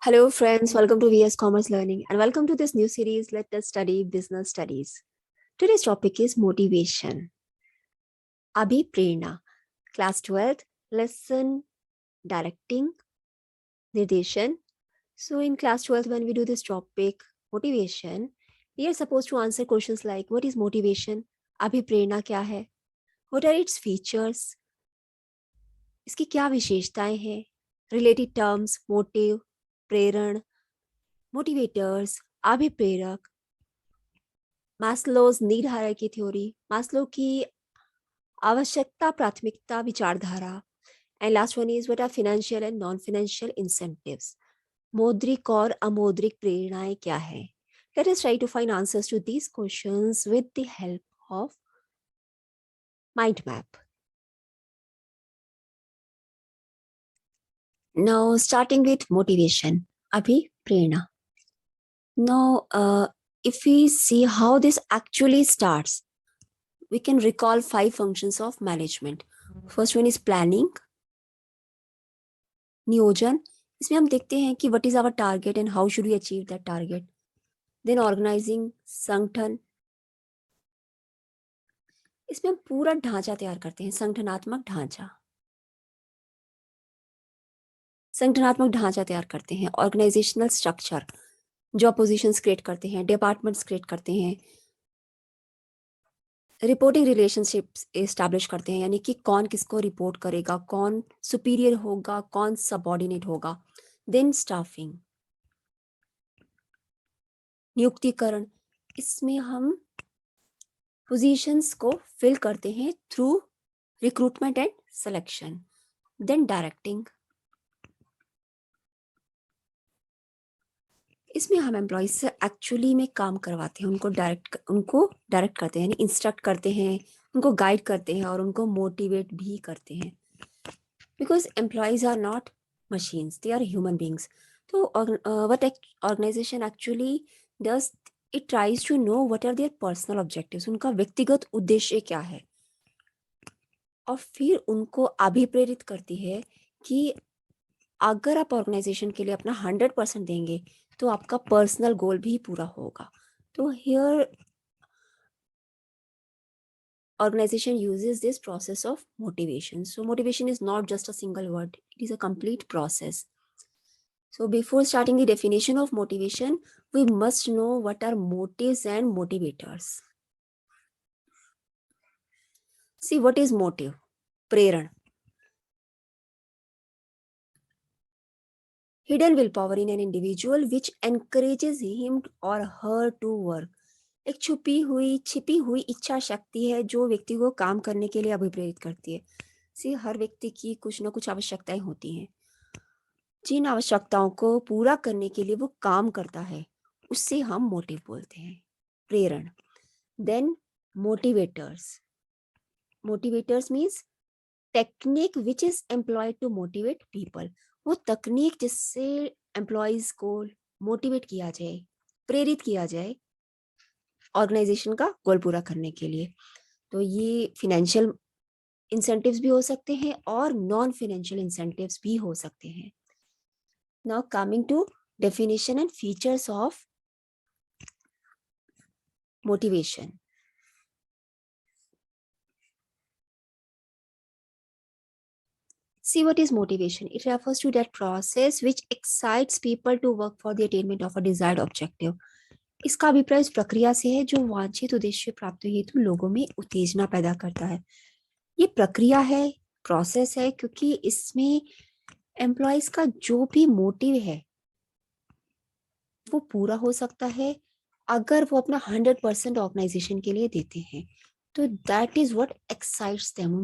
Hello, friends. Welcome to VS Commerce Learning and welcome to this new series, Let Us Study Business Studies. Today's topic is motivation. Abhiprerna, Class 12th, Lesson Directing, Nirdeshan. So, in Class 12th, when we do this topic, motivation, we are supposed to answer questions like, what is motivation? Abhiprerna kya hai? What are its features? इसकी क्या विशेषताएं हैं? Related terms, motive, प्रेरण, motivators, अभिप्रेरक, Maslow's need hierarchy theory, Maslow की आवश्यकता प्राथमिकता विचारधारा, and last one is what are financial and non financial incentives. मौद्रिक और अमौद्रिक प्रेरणाएं क्या है? Let us try to find answers to these questions with the help of mind map. Now starting with motivation, अभिप्रेरणा. Now, if we see how this actually starts, we can recall 5 functions of management. First one is planning, नियोजन. इसमें हम देखते हैं कि what is our target and how should we achieve that target. Then organizing, संगठन. इसमें हम पूरा ढांचा तैयार करते हैं, संगठनात्मक ढांचा. संगठनात्मक ढांचा तैयार करते हैं, organisational structure, job positions create करते हैं, डिपार्टमेंट्स क्रिएट करते हैं, रिपोर्टिंग रिलेशनशिप्स एस्टैब्लिश करते हैं, यानी कि कौन किसको रिपोर्ट करेगा, कौन सुपीरियर होगा, कौन सबऑर्डिनेट होगा. देन स्टाफिंग, नियुक्तिकरण. इसमें हम पोजीशंस को फिल करते हैं through recruitment and selection. Then directing, इसमें हम एम्प्लॉयज से एक्चुअली में काम करवाते हैं, उनको डायरेक्ट करते हैं, यानी इंस्ट्रक्ट करते हैं, उनको गाइड करते हैं और उनको मोटिवेट भी करते हैं. Because employees are not machines, they are human beings. तो what organisation actually does, it tries to know what are their personal objectives, उनका व्यक्तिगत उद्देश्य क्या है, और फिर उनको अभिप्रेरित करती है कि अगर आप ऑर्गेनाइजेशन के लिए अपना 100% देंगे तो आपका पर्सनल गोल भी पूरा होगा. तो here organization uses this process of motivation. So motivation is not just a single word, it is a complete process. So before starting the definition of motivation, we must know what are motives and motivators. See, what is motive? Preran. Hidden willpower in an individual which encourages him or her to work. एक छिपी हुई इच्छा शक्ति है जो व्यक्ति को काम करने के लिए अभिप्रेरित करती है. सी, हर व्यक्ति की कुछ ना कुछ आवश्यकताएं होती हैं, जिन आवश्यकताओं को पूरा करने के लिए वो काम करता है उससे हम मोटिव बोलते हैं, प्रेरण. Then motivators. Motivators means technique which is employed to motivate people. वो तकनीक जिससे एम्प्लॉयज को मोटिवेट किया जाए, प्रेरित किया जाए ऑर्गेनाइजेशन का गोल पूरा करने के लिए. तो ये फिनेंशियल इंसेंटिव्स भी हो सकते हैं और नॉन फाइनेंशियल इंसेंटिव्स भी हो सकते हैं. Now coming to definition and features of motivation. See, what is motivation? It refers to that process which excites people to work for the attainment of a desired objective. इसका अभिप्राय इस प्रक्रिया से है जो वांछित उद्देश्य प्राप्ति हेतु लोगों में उत्तेजना पैदा करता है. ये प्रक्रिया है, प्रोसेस है, क्योंकि इसमें एम्प्लॉयज का जो भी मोटिव है वो पूरा हो सकता है अगर वो अपना 100% ऑर्गेनाइजेशन के लिए देते हैं. तो that is what excites them,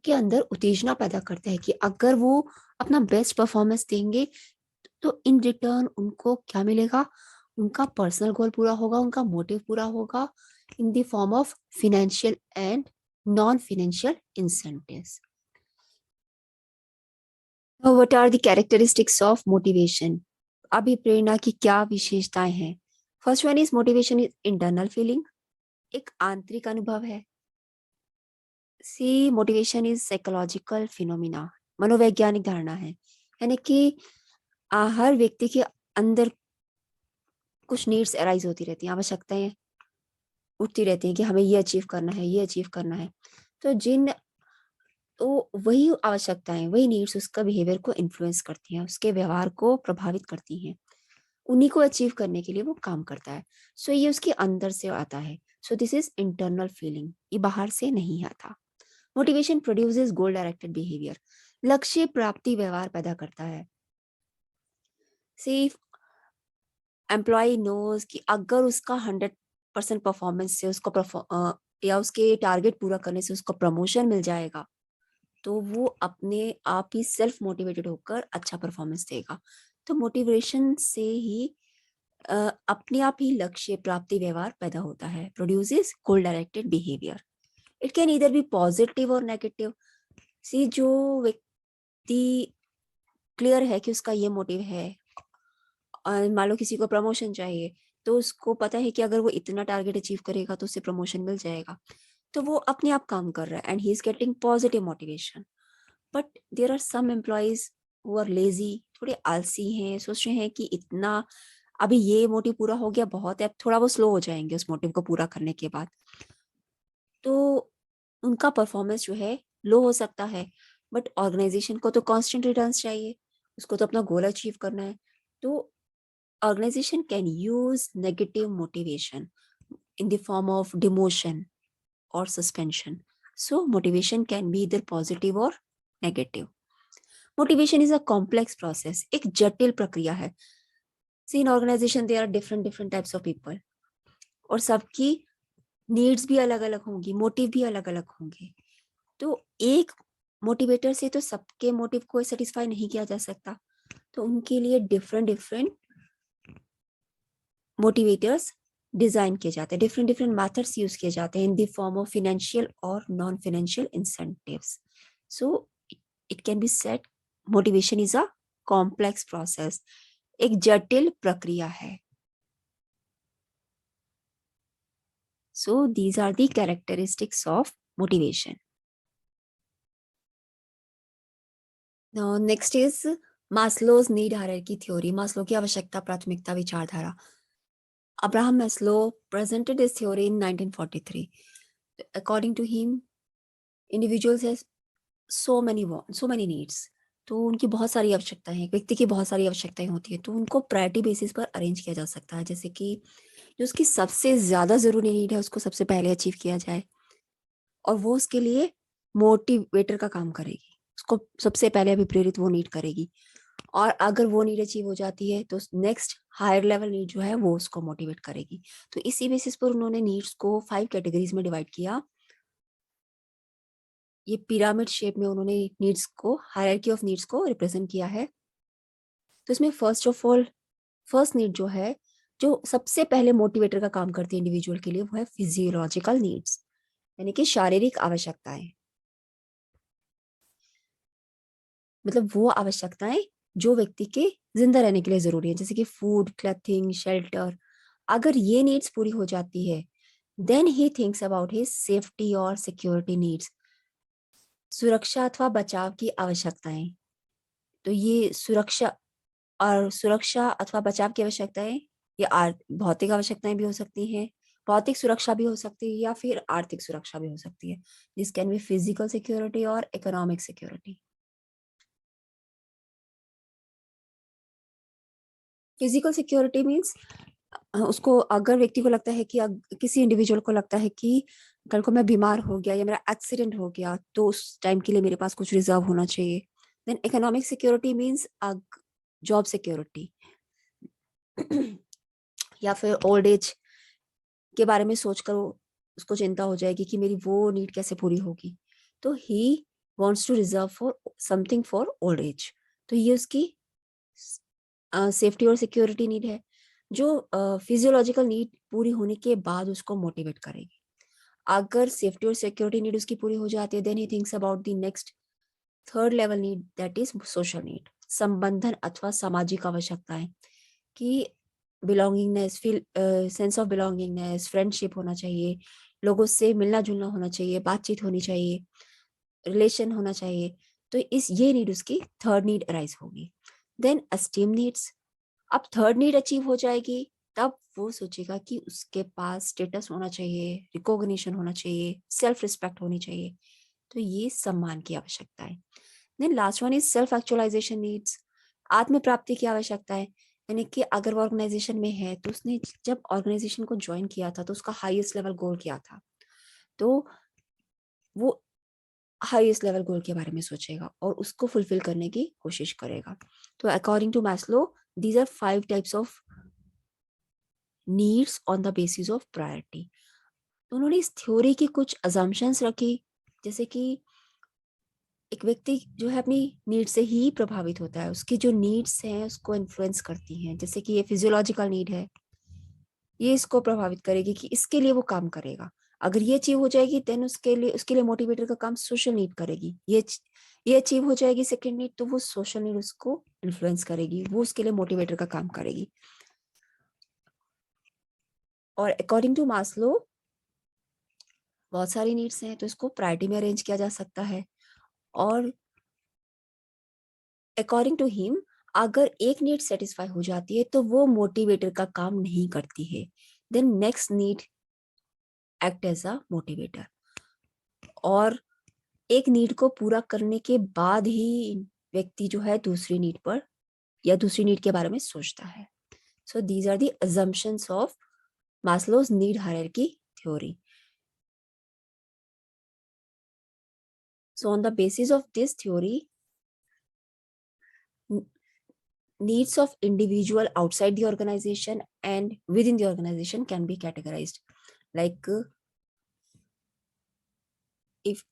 उनके अंदर उत्तेजना पैदा करता है कि अगर वो अपना बेस्ट परफॉर्मेंस देंगे तो इन रिटर्न उनको क्या मिलेगा, उनका पर्सनल गोल पूरा होगा, उनका मोटिव पूरा होगा in the form of financial and non financial incentives. What are the characteristics of motivation? अभिप्रेरणा की क्या विशेषताएं हैं? First one is motivation is internal feeling, एक आंतरिक अनुभव है. See, motivation is psychological phenomena, मनोवैज्ञानिक धारणा है, यानी कि हर व्यक्ति की अंदर कुछ नीड्स अराइज होती रहती हैं, आवश्यकताएं उठती रहती हैं कि हमें ये अचीव करना है, ये अचीव करना है। तो जिन तो वही आवश्यकताएं, वही नीड्स उसका बिहेवियर को इन्फ्लुएंस करती हैं, उसके व्यवहार को प्रभावित करती हैं। उन्हीं को अचीव करने के लिए वो काम करता है। सो ये उसके अंदर से आता है। सो दिस इज इंटरनल फीलिंग, ये बाहर से नहीं आता। मोटिवेशन प्रोड्यूसेस गोल डायरेक्टेड बिहेवियर, लक्ष्य प्राप्ति व्यवहार पैदा करता है। सिर्फ एम्प्लॉय नोज कि अगर उसका 100% परफॉर्मेंस से उसको या उसके टारगेट पूरा करने से उसको प्रमोशन मिल जाएगा, तो वो अपने आप ही सेल्फ मोटिवेटेड होकर अच्छा परफॉर्मेंस देगा। तो मोटिवेशन से ही अपने आप ही लक्ष्य प्राप्ति व्यवहार पैदा होता है, produces goal directed behaviour. It can either be positive और नेगेटिव। सी जो व्यक्ति क्लियर है कि उसका ये मोटिव है, मान लो किसी को प्रमोशन चाहिए, तो उसको पता है कि अगर वो इतना टारगेट अचीव करेगा तो उसे प्रमोशन मिल जाएगा, तो वो अपने आप काम कर रहा है and he is getting positive motivation. But there are some employees who are lazy, थोड़े आलसी हैं, सोच रहे हैं कि इतना अभी ये मोटिव पूरा हो गया बहुत है, अब थोड़ा वो स्लो हो जाएंगे उस मोटिव को पूरा करने के बाद, तो उनका परफॉर्मेंस जो है लो हो सकता है। बट ऑर्गेनाइजेशन को तो कांस्टेंट रिटर्न्स चाहिए, उसको तो अपना गोल अचीव करना है। तो organization can use negative motivation in the form of demotion or suspension. So motivation can be either positive or negative. Motivation is a complex process, एक जटिल प्रक्रिया है। See, in organization there are different types of people, और सबकी needs भी अलग अलग होंगी, मोटिव भी अलग अलग होंगे। तो एक मोटिवेटर से तो सबके मोटिव को सेटिस्फाई नहीं किया जा सकता, तो उनके लिए डिफरेंट मोटिवेटर्स डिजाइन किए जाते हैं, डिफरेंट मेथड्स यूज किए जाते हैं in the form of financial और non financial incentives. So it can be said motivation is a complex process, एक जटिल प्रक्रिया है। So these are the characteristics of motivation. Next is Maslow's need hierarchy theory, Maslow की आवश्यकता प्राथमिकता विचारधारा। Abraham Maslow presented this theory in 1943. According to him, individuals has so many wants, so many needs. तो उनकी बहुत सारी आवश्यकताएं हैं, व्यक्ति की बहुत सारी आवश्यकताएं होती है, तो उनको प्रायोरिटी बेसिस पर अरेंज किया जा सकता है। जैसे कि जो उसकी सबसे ज्यादा जरूरी नीड है उसको सबसे पहले अचीव किया जाए, और वो उसके लिए मोटिवेटर का काम करेगी, उसको सबसे पहले अभिप्रेरित वो नीड करेगी। और अगर वो नीड अचीव हो जाती है तो नेक्स्ट हायर लेवल नीड जो है वो उसको मोटिवेट करेगी। तो इसी बेसिस पर उन्होंने नीड्स को 5 कैटेगरीज में डिवाइड किया। ये पिरामिड शेप में उन्होंने नीड्स को, हायरार्की ऑफ नीड्स को रिप्रेजेंट किया है। तो इसमें first of all, first need जो है, जो सबसे पहले मोटिवेटर का काम करती है इंडिविजुअल के लिए, वो है फिजियोलॉजिकल नीड्स, यानी कि शारीरिक आवश्यकताएं। मतलब वो आवश्यकताएं जो व्यक्ति के जिंदा रहने के लिए जरूरी है, जैसे कि फूड, क्लथिंग, शेल्टर। अगर ये नीड्स पूरी हो जाती है, then he thinks about his safety और सिक्योरिटी नीड्स, सुरक्षा अथवा बचाव की आवश्यकताएं। तो ये सुरक्षा अथवा बचाव की आवश्यकताएं, ये भौतिक आवश्यकताएं भी हो सकती हैं, भौतिक सुरक्षा भी हो सकती है, या फिर आर्थिक सुरक्षा भी हो सकती है। This can be physical security और economic security. Physical security means उसको, अगर व्यक्ति को लगता है कि किसी इंडिविजुअल को लगता है कि कल को मैं बीमार हो गया या मेरा एक्सीडेंट हो गया, तो उस टाइम के लिए मेरे पास कुछ रिजर्व होना चाहिए। Then economic security means job security या फिर ओल्ड एज के बारे में सोचकर उसको चिंता हो जाएगी कि मेरी वो नीड कैसे पूरी होगी। तो he wants to reserve for something for old age. तो ये उसकी सेफ्टी और सिक्योरिटी नीड है, जो फिजियोलॉजिकल नीड पूरी होने के बाद उसको मोटिवेट करेगी। अगर सेफ्टी और सिक्योरिटी नीड उसकी पूरी हो जाती है, then he thinks about the next third level need, that is social need, संबंधन अथवा सामाजिक आवश्यकताएं, कि belongingness, feel sense of belongingness, friendship होना चाहिए, लोगों से मिलना जुलना होना चाहिए, बातचीत होनी चाहिए, रिलेशन होना चाहिए। तो इस ये नीड उसकी थर्ड नीड अराइज होगी। देन एस्टीम नीड्स, अब थर्ड नीड अचीव हो जाएगी, तब वो सोचेगा कि उसके पास स्टेटस होना चाहिए, रिकॉग्निशन होना चाहिए, सेल्फ रिस्पेक्ट होनी चाहिए। तो ये सम्मान की आवश्यकता है। Then last one is self actualisation needs, आत्म प्राप्ति की आवश्यकता है। यानी कि अगर वो ऑर्गेनाइजेशन में है तो उसने जब ऑर्गेनाइजेशन को ज्वाइन किया था तो उसका हाईएस्ट लेवल गोल क्या था, तो वो हाईएस्ट लेवल गोल के बारे में सोचेगा और उसको फुलफिल करने की कोशिश करेगा। तो according to Maslow, these are 5 types of needs on the basis of priority. तो उन्होंने इस थ्योरी की कुछ अजम्पशंस रखी, जैसे कि एक व्यक्ति जो है अपनी नीड से ही प्रभावित होता है, उसकी जो नीड्स हैं उसको इन्फ्लुएंस करती हैं। जैसे कि ये फिजियोलॉजिकल नीड है, ये इसको प्रभावित करेगी कि इसके लिए वो काम करेगा। अगर ये अचीव हो जाएगी देन उसके लिए मोटिवेटर का काम सोशल नीड करेगी। ये अचीव हो जाएगी सेकंड नीड, तो वो सोशल नीड उसको इन्फ्लुएंस करेगी, वो उसके लिए मोटिवेटर का काम करेगी। और अकॉर्डिंग टू मास्लो बहुत सारी नीड्स हैं तो इसको प्रायोरिटी में अरेंज किया जा सकता है। और अकॉर्डिंग टू हिम, अगर एक नीड सेटिस्फाई हो जाती है तो वो मोटिवेटर का काम नहीं करती है, then next need act as a motivator. और एक नीड को पूरा करने के बाद ही व्यक्ति जो है दूसरी नीड पर या दूसरी नीड के बारे में सोचता है। So these are the assumptions of Maslow's need hierarchy theory. So on the basis of this theory, needs of individual outside the organization and within the organization can be categorized. Like if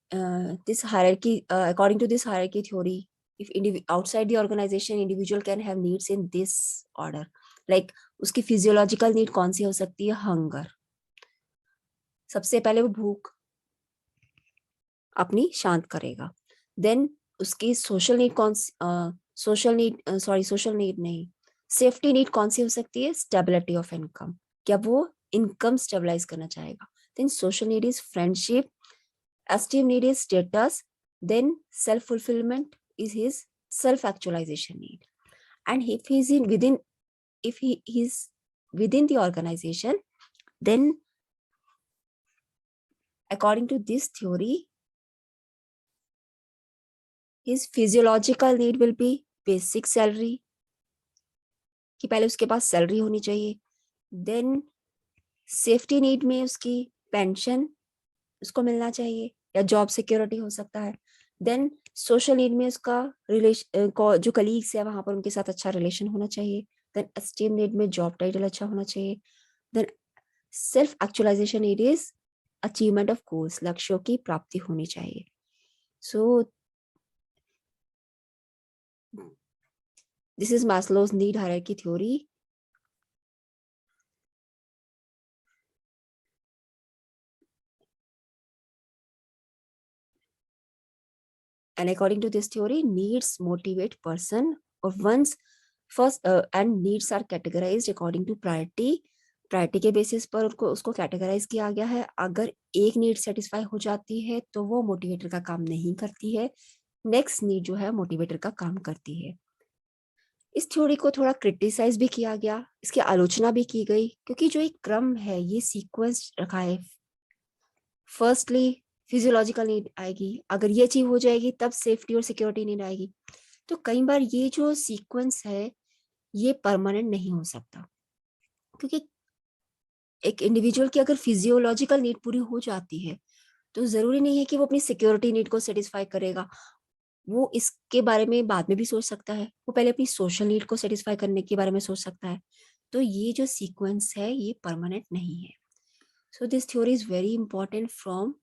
this hierarchy, according to this hierarchy theory, if outside the organization individual can have needs in this order, like उसकी physiological need कौन सी हो सकती है? Hunger, सबसे पहले वो भूख अपनी शांत करेगा। देन उसकी सोशल नीड सोशल नीड नहीं, सेफ्टी नीड कौन सी हो सकती है? स्टेबिलिटी ऑफ इनकम, क्या वो इनकम स्टेबलाइज करना चाहेगा। Then social need is friendship, esteem need is status, then self fulfillment is his self actualization need. And if he is within the organization, then according to this theory, his physiological need will be basic salary, कि पहले उसके पास salary होनी चाहिए। Then safety need में उसकी pension उसको मिलना चाहिए या जॉब सिक्योरिटी हो सकता है। देन सोशल नीड में उसका रिलेशन जो कलीग्स है वहां पर उनके साथ अच्छा रिलेशन होना चाहिए। देन एस्टीम नीड में जॉब टाइटल अच्छा होना चाहिए। Then self actualisation need is achievement of goals, लक्ष्यों की प्राप्ति होनी चाहिए। So this is Maslow's need hierarchy theory. And according to this theory, needs motivate person or one's first and needs are categorized according to priority. Priority के basis पर उसको categorise किया गया है। अगर एक नीड सेटिस्फाई हो जाती है तो वो मोटिवेटर का काम नहीं करती है, नेक्स्ट नीड जो है मोटिवेटर का काम करती है। इस थ्योरी को थोड़ा क्रिटिसाइज भी किया गया, इसकी आलोचना भी की गई, क्योंकि जो एक क्रम है, ये सीक्वेंस रखा है। फर्स्टली फिजियोलॉजिकल नीड आएगी, अगर ये अचीव हो जाएगी तब सेफ्टी और सिक्योरिटी नीड आएगी। तो कई बार ये जो सीक्वेंस है ये परमानेंट नहीं हो सकता, क्योंकि एक इंडिविजुअल की अगर फिजियोलॉजिकल नीड पूरी हो जाती है तो जरूरी नहीं है कि वो अपनी सिक्योरिटी नीड को सेटिस्फाई करेगा। वो इसके बारे में बाद में भी सोच सकता है, वो पहले अपनी सोशल नीड को सेटिस्फाई करने के बारे में सोच सकता है। तो ये जो सीक्वेंस है ये परमानेंट नहीं है। So this theory is very important from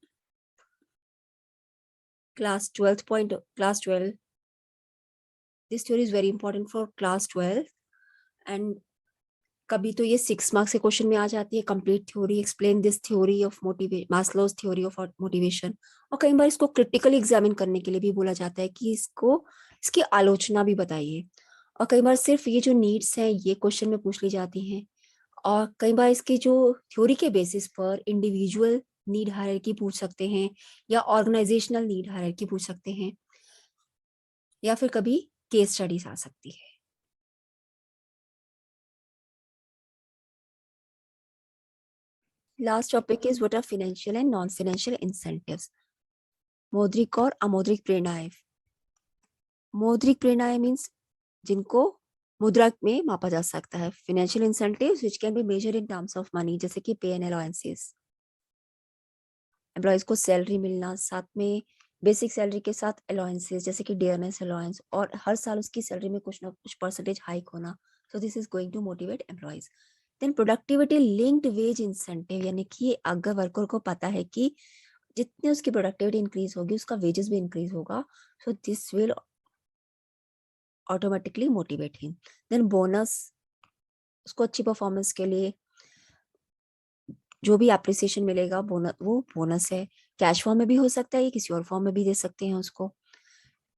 class 12. This theory is very important for class 12 and कभी तो ये 6 मार्क्स के क्वेश्चन में आ जाती है, complete theory, explain this theory of Maslow's theory of motivation. और कई बार इसको क्रिटिकली एग्जामिन करने के लिए भी बोला जाता है कि इसकी आलोचना भी बताइए। और कई बार सिर्फ ये जो नीड्स हैं ये क्वेश्चन में पूछ ली जाती हैं, और कई बार इसकी जो थ्योरी के बेसिस पर इंडिविजुअल नीड हायरार्की पूछ सकते हैं या ऑर्गेनाइजेशनल नीड हायरार्की पूछ सकते हैं, या फिर कभी केस स्टडीज आ सकती है। Last topic is what are financial and non-financial incentives. मौद्रिक और अमौद्रिक प्रेरणाएं. मौद्रिक प्रेरणाएं मीन्स जिनको मुद्रा में मापा जा सकता है. Financial incentives which can be measured in terms of money, जैसे कि पे एंड अलाउंसेस. एम्प्लॉयज को सैलरी मिलना, साथ में बेसिक सैलरी के साथ अलाउंसेस जैसे कि डियरनेस अलाउंस, और हर साल उसकी सैलरी में कुछ ना कुछ परसेंटेज हाइक होना. So this is going to motivate employees. Then productivity linked wage incentive, यानी कि अगर वर्कर को पता है कि जितने उसकी प्रोडक्टिविटी इंक्रीज होगी उसका वेजेस भी इंक्रीज होगा. So this will automatically motivate him. Then bonus, उसको अच्छी परफॉर्मेंस के लिए जो भी एप्रिसिएशन मिलेगा, बोनस, वो बोनस है. कैश फॉर्म में भी हो सकता है, किसी और फॉर्म में भी दे सकते हैं उसको.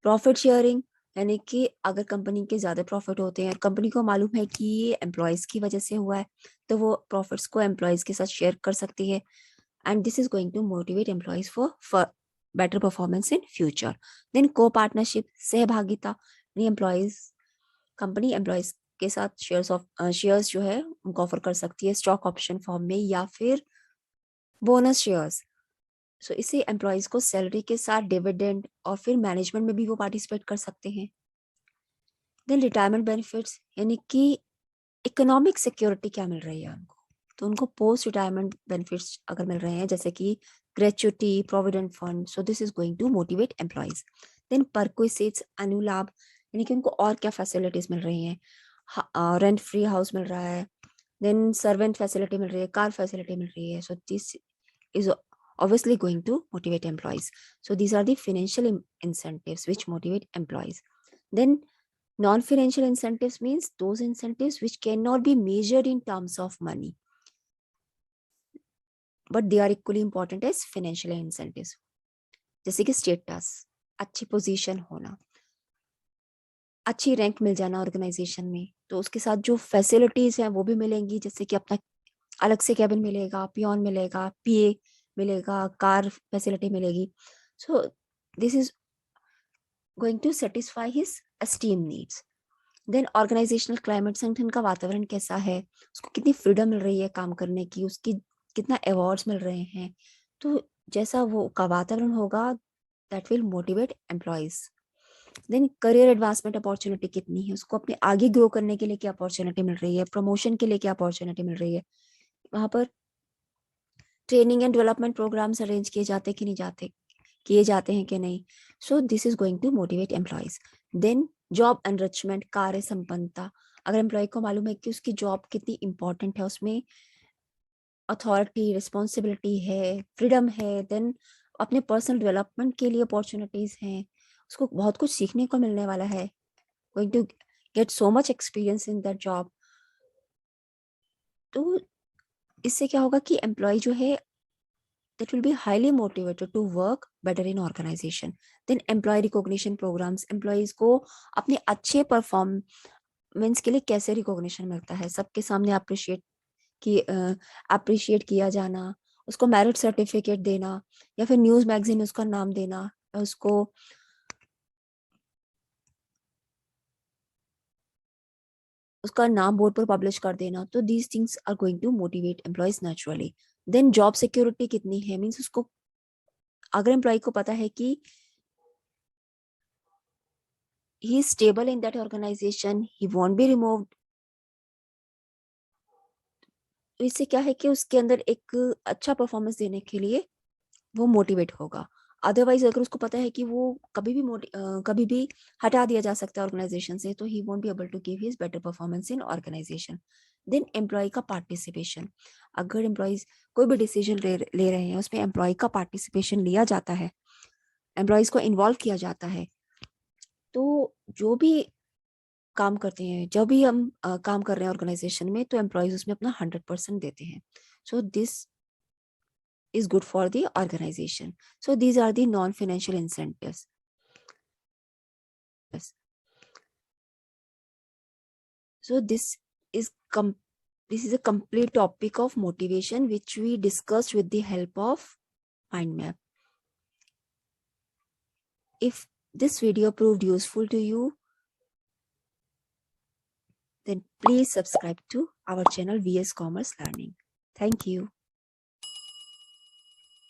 प्रॉफिट शेयरिंग, यानी कि अगर कंपनी के ज्यादा प्रॉफिट होते हैं, कंपनी को मालूम है कि ये एम्प्लॉयज की वजह से हुआ है, तो वो प्रॉफिट्स को एम्प्लॉयज के साथ शेयर कर सकती है. And this is going to motivate employees for better performance in future. Then copartnership, सहभागिता, एम्प्लॉयज, कंपनी एम्प्लॉयज के साथ शेयर्स जो है उनको ऑफर कर सकती है स्टॉक ऑप्शन फॉर्म में या फिर बोनस शेयर्स. सो इससे एम्प्लॉयज को सैलरी के साथ डिविडेंड और फिर मैनेजमेंट में भी वो पार्टिसिपेट कर सकते हैं. देन रिटायरमेंट बेनिफिट्स, यानी कि इकोनॉमिक सिक्योरिटी क्या मिल रही है उनको, तो उनको पोस्ट रिटायरमेंट बेनिफिट्स अगर मिल रहे हैं जैसे कि gratuity, provident fund, so this is going to motivate employees. Then perquisites, अनुलाभ, यानी कि उनको और क्या फैसिलिटीज मिल रही हैं. रेंट फ्री हाउस मिल रहा है, देन सर्वेंट फैसिलिटी मिल रही है, कार फैसिलिटी मिल रही है. So this is obviously going to motivate employees. So these are the financial incentives which motivate employees. Then non-financial incentives means those incentives which cannot be measured in terms of money, but they are equally important as financial incentives. जैसे कि status, अच्छी position होना, अच्छी rank मिल जाना organisation में, तो उसके साथ जो फैसिलिटीज हैं वो भी मिलेंगी, जैसे कि अपना अलग से कैबिन मिलेगा, पियोन मिलेगा, पीए मिलेगा, कार फैसिलिटी मिलेगी. So this is going to satisfy his esteem needs. Then organisational climate, संगठन का वातावरण कैसा है, उसको कितनी फ्रीडम मिल रही है काम करने की, उसकी कितना अवार्ड्स मिल रहे हैं. तो जैसा वो का वातावरण होगा that will motivate employees. Then career advancement opportunity कितनी है, उसको अपने आगे ग्रो करने के लिए क्या अपॉर्चुनिटी मिल रही है, प्रमोशन के लिए क्या अपॉर्चुनिटी मिल रही है, वहां पर training and development programmes arrange किए जाते कि नहीं जाते, किए जाते हैं कि नहीं. So this is going to motivate employees. Then job enrichment, कार्य संपन्नता, अगर एम्प्लॉय को मालूम है कि उसकी जॉब कितनी इंपॉर्टेंट है, उसमें अथॉरिटी, रिस्पॉन्सिबिलिटी है, फ्रीडम है, देन अपने पर्सनल डेवलपमेंट के लिए अपॉर्चुनिटीज हैं, उसको बहुत कुछ सीखने को मिलने वाला है, going to get so much experience in that job. तो इससे क्या होगा कि एम्प्लॉय जो है that will be highly motivated to work better in organization. Then employee recognition programs, employees को अपने अच्छे परफॉर्मेंस के लिए कैसे रिकॉग्निशन मिलता है, सबके सामने अप्रिशिएट किया जाना, उसको मेरिट सर्टिफिकेट देना, या फिर न्यूज मैगजीन में उसका नाम देना, उसका नाम बोर्ड पर पब्लिश कर देना. तो these things are going to motivate employees naturally. Then job security कितनी है, मीन्स उसको अगर एम्प्लॉय को पता है कि he is stable in that organization, he won't be removed, तो इससे क्या है कि उसके अंदर एक अच्छा परफॉर्मेंस देने के लिए वो मोटिवेट होगा. अदरवाइज अगर उसको पता है कि वो कभी भी हटा दिया जा सकता है ऑर्गेनाइजेशन से, तो he won't be able to give his better performance in organisation. Then employee का पार्टिसिपेशन, अगर एम्प्लॉयज कोई भी डिसीजन ले रहे हैं उसमें एम्प्लॉय का पार्टिसिपेशन लिया जाता है, एम्प्लॉयज को इन्वॉल्व किया जाता है, तो जो भी काम करते हैं, जब भी हम काम कर रहे हैं ऑर्गेनाइजेशन में, तो एम्प्लॉयज उसमें अपना 100% देते हैं. So this is good for the organization. So these are the non-financial incentives. Yes. So is this is a complete topic of motivation which we discussed with the help of mind map. If this video proved useful to you, then please subscribe to our channel VS Commerce Learning. Thank you.